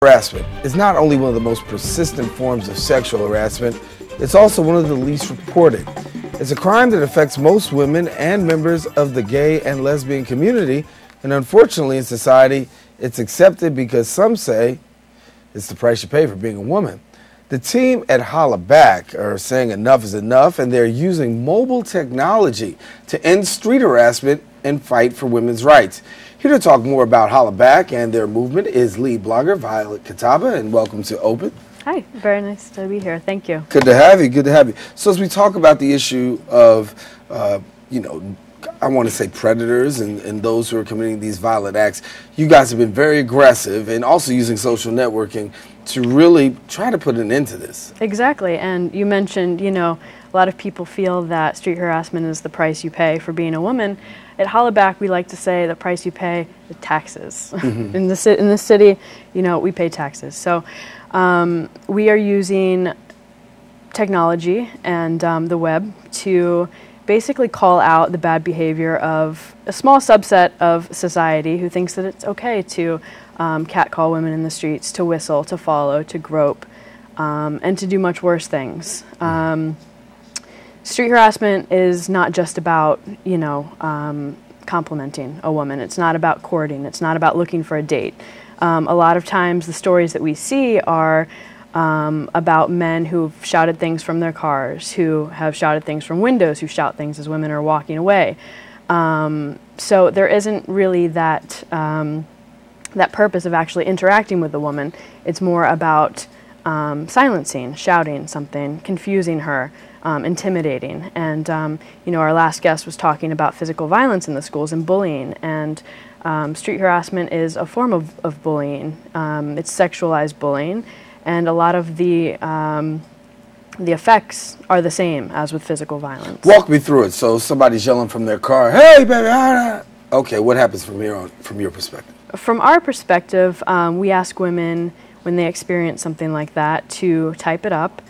Harassment is not only one of the most persistent forms of sexual harassment, it's also one of the least reported. It's a crime that affects most women and members of the gay and lesbian community, and unfortunately in society, it's accepted because some say it's the price you pay for being a woman. The team at Hollaback are saying enough is enough, and they're using mobile technology to end street harassment and fight for women's rights. Here to talk more about Hollaback and their movement is lead blogger Violet Kattappa, and welcome to Open. Hi, very nice to be here. Thank you. Good to have you. Good to have you. So as we talk about the issue of, I want to say predators and those who are committing these violent acts, you guys have been very aggressive and also using social networking to really try to put an end to this. Exactly. And you mentioned, a lot of people feel that street harassment is the price you pay for being a woman. At Hollaback, we like to say the price you pay is taxes. Mm-hmm. In the city, we pay taxes. So we are using technology and the web to basically call out the bad behavior of a small subset of society who thinks that it's okay to catcall women in the streets, to whistle, to follow, to grope, and to do much worse things. Street harassment is not just about, complimenting a woman. It's not about courting. It's not about looking for a date. A lot of times the stories that we see are about men who've shouted things from their cars, who have shouted things from windows, who shout things as women are walking away. So there isn't really that purpose of actually interacting with the woman. It's more about silencing, shouting something, confusing her, intimidating. And our last guest was talking about physical violence in the schools and bullying. And street harassment is a form of bullying. It's sexualized bullying. And a lot of the effects are the same as with physical violence. Walk me through it. So somebody's yelling from their car, "Hey, baby!" Okay, what happens from here on, from your perspective? From our perspective, we ask women when they experience something like that to type it up,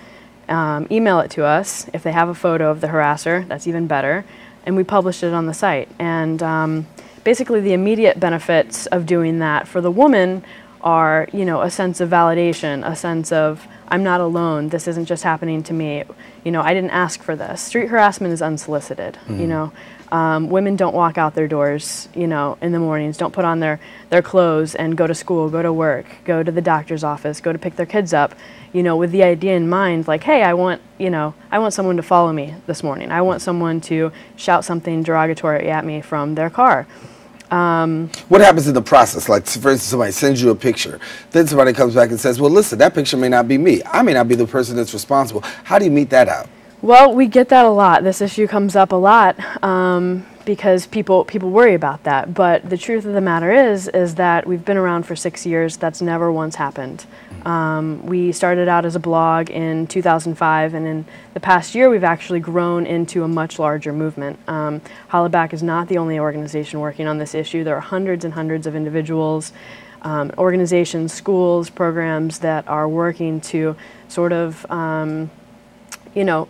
email it to us. If they have a photo of the harasser, that's even better, and we publish it on the site. And basically, the immediate benefits of doing that for the woman are, a sense of validation, a sense of, I'm not alone, this isn't just happening to me, I didn't ask for this. Street harassment is unsolicited, women don't walk out their doors, in the mornings, don't put on their clothes and go to school, go to work, go to the doctor's office, go to pick their kids up, with the idea in mind, like, hey, I want someone to follow me this morning. I want someone to shout something derogatory at me from their car. What happens in the process? Like, for instance, somebody sends you a picture, then somebody comes back and says, well, listen, that picture may not be me. I may not be the person that's responsible. How do you meet that out? Well, we get that a lot. This issue comes up a lot because people worry about that. But the truth of the matter is that we've been around for 6 years. That's never once happened. We started out as a blog in 2005, and in the past year we've actually grown into a much larger movement. Hollaback is not the only organization working on this issue. There are hundreds and hundreds of individuals, organizations, schools, programs that are working to sort of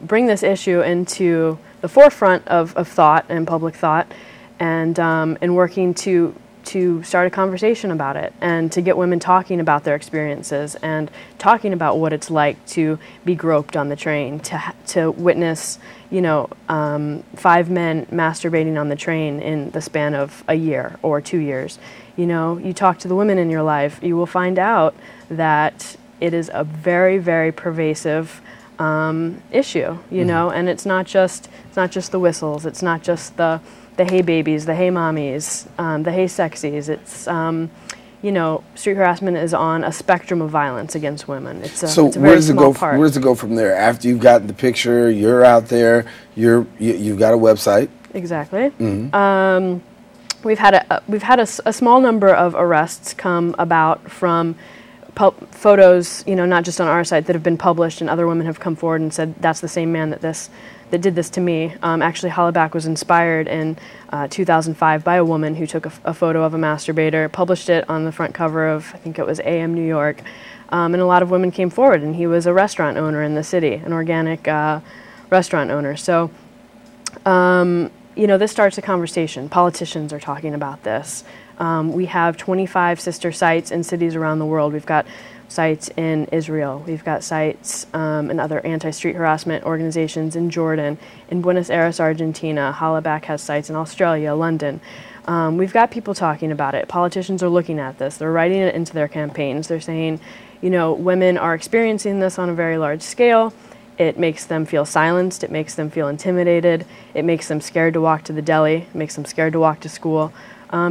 bring this issue into the forefront of thought and public thought, and working to start a conversation about it and to get women talking about their experiences and talking about what it's like to be groped on the train, to witness, 5 men masturbating on the train in the span of a year or 2 years. You talk to the women in your life, you will find out that it is a very, very pervasive issue, and it's not just the whistles, it's not just the hey babies, the hey mommies, the hey sexies. It's street harassment is on a spectrum of violence against women. It's a very small part. Where does it go from there? After you've gotten the picture, you're out there, you've got a website. Exactly. Mm-hmm. We've had a small number of arrests come about from photos, not just on our site, that have been published, and other women have come forward and said that's the same man that did this to me. Actually, Hollaback was inspired in 2005 by a woman who took a photo of a masturbator, published it on the front cover of, I think it was AM New York, and a lot of women came forward, and he was a restaurant owner in the city, an organic restaurant owner. So, you know, this starts a conversation. Politicians are talking about this. We have 25 sister sites in cities around the world. We've got sites in Israel. We've got sites in other anti-street harassment organizations in Jordan, in Buenos Aires, Argentina. Hollaback has sites in Australia, London. We've got people talking about it. Politicians are looking at this. They're writing it into their campaigns. They're saying, you know, women are experiencing this on a very large scale. It makes them feel silenced. It makes them feel intimidated. It makes them scared to walk to the deli. It makes them scared to walk to school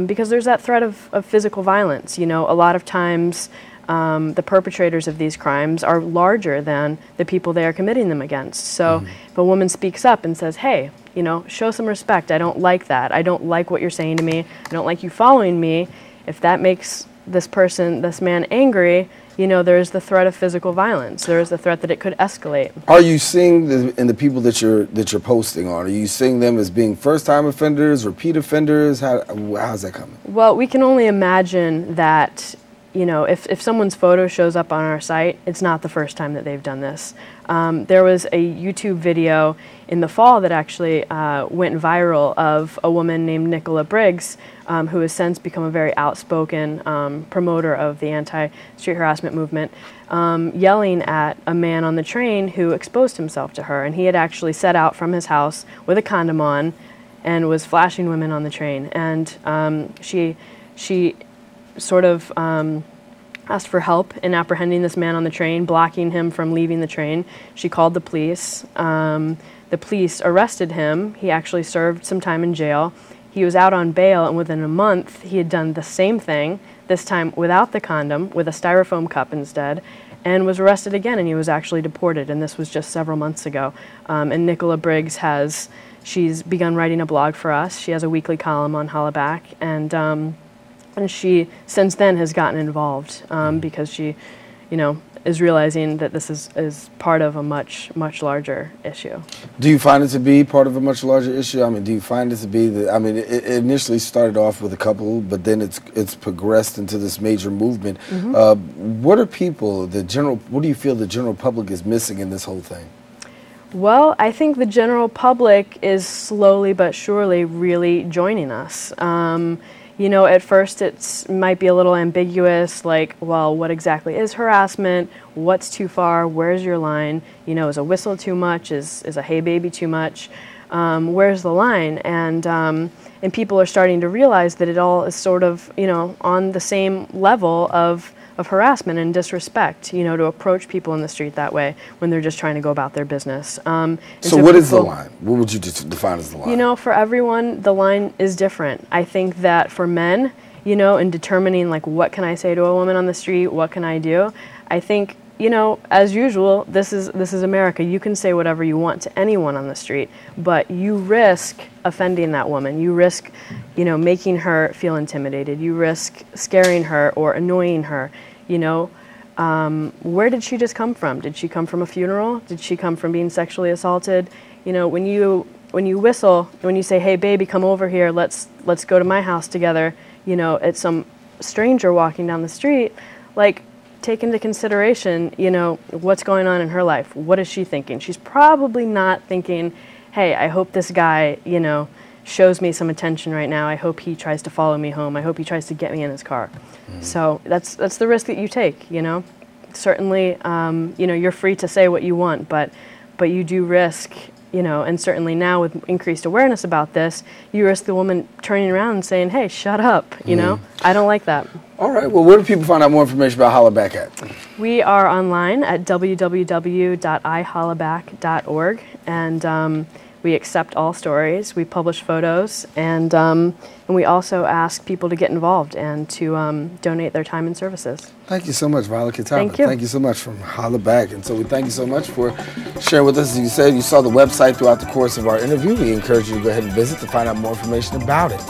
because there's that threat of physical violence. You know, a lot of times the perpetrators of these crimes are larger than the people they are committing them against. So if a woman speaks up and says, hey, you know, show some respect. I don't like that. I don't like what you're saying to me. I don't like you following me. If that makes this man angry, you know, there's the threat of physical violence. There is the threat that it could escalate. Are you seeing in the people that you're posting on? Are you seeing them as being first-time offenders, repeat offenders? How's that coming? Well, we can only imagine that, you know, if someone's photo shows up on our site, it's not the first time that they've done this. There was a YouTube video in the fall that actually went viral of a woman named Nicola Briggs, who has since become a very outspoken promoter of the anti-street harassment movement, yelling at a man on the train who exposed himself to her. And he had actually set out from his house with a condom on and was flashing women on the train. And she sort of asked for help in apprehending this man on the train, blocking him from leaving the train. She called the police. The police arrested him. He actually served some time in jail. He was out on bail, and within a month, he had done the same thing, this time without the condom, with a styrofoam cup instead, and was arrested again, and he was actually deported, and this was just several months ago. And Nicola Briggs she's begun writing a blog for us. She has a weekly column on Hollaback, and she, since then, has gotten involved because she, you know, is realizing that this is part of a much larger issue. Do you find it to be part of a much larger issue? I mean, do you find it to be that? I mean, it initially started off with a couple, but then it's progressed into this major movement. What are people, what do you feel the general public is missing in this whole thing? Well, I think the general public is slowly but surely really joining us. You know, at first it might be a little ambiguous, like, well, what exactly is harassment? What's too far? Where's your line? You know, is a whistle too much? Is a hey baby too much? Where's the line? And people are starting to realize that it all is sort of, you know, on the same level of harassment and disrespect, you know, to approach people in the street that way when they're just trying to go about their business. So what is the line? What would you define as the line? You know, for everyone, the line is different. I think that for men, you know, in determining, like, what can I say to a woman on the street, what can I do, I think, you know, as usual, this is America. You can say whatever you want to anyone on the street, but you risk offending that woman. You risk, you know, making her feel intimidated. You risk scaring her or annoying her. You know, where did she just come from? Did she come from a funeral? Did she come from being sexually assaulted? You know, when you whistle, when you say, "Hey, baby, come over here. Let's go to my house together." You know, it's some stranger walking down the street. Like, take into consideration, you know, what's going on in her life. What is she thinking? She's probably not thinking, "Hey, I hope this guy, you know, shows me some attention right now. I hope he tries to follow me home. I hope he tries to get me in his car." So that's the risk that you take, you know. Certainly, you know, you're free to say what you want, but you do risk, you know, and certainly now with increased awareness about this, you risk the woman turning around and saying, "Hey, shut up," you know. I don't like that. All right, well, where do people find out more information about Hollaback at? We are online at www.ihollaback.org, and we accept all stories, we publish photos, and we also ask people to get involved and to donate their time and services. Thank you so much, Violet Kattappa. Thank you. Thank you so much from Hollaback. And so we thank you so much for sharing with us. As you said, you saw the website throughout the course of our interview. We encourage you to go ahead and visit to find out more information about it.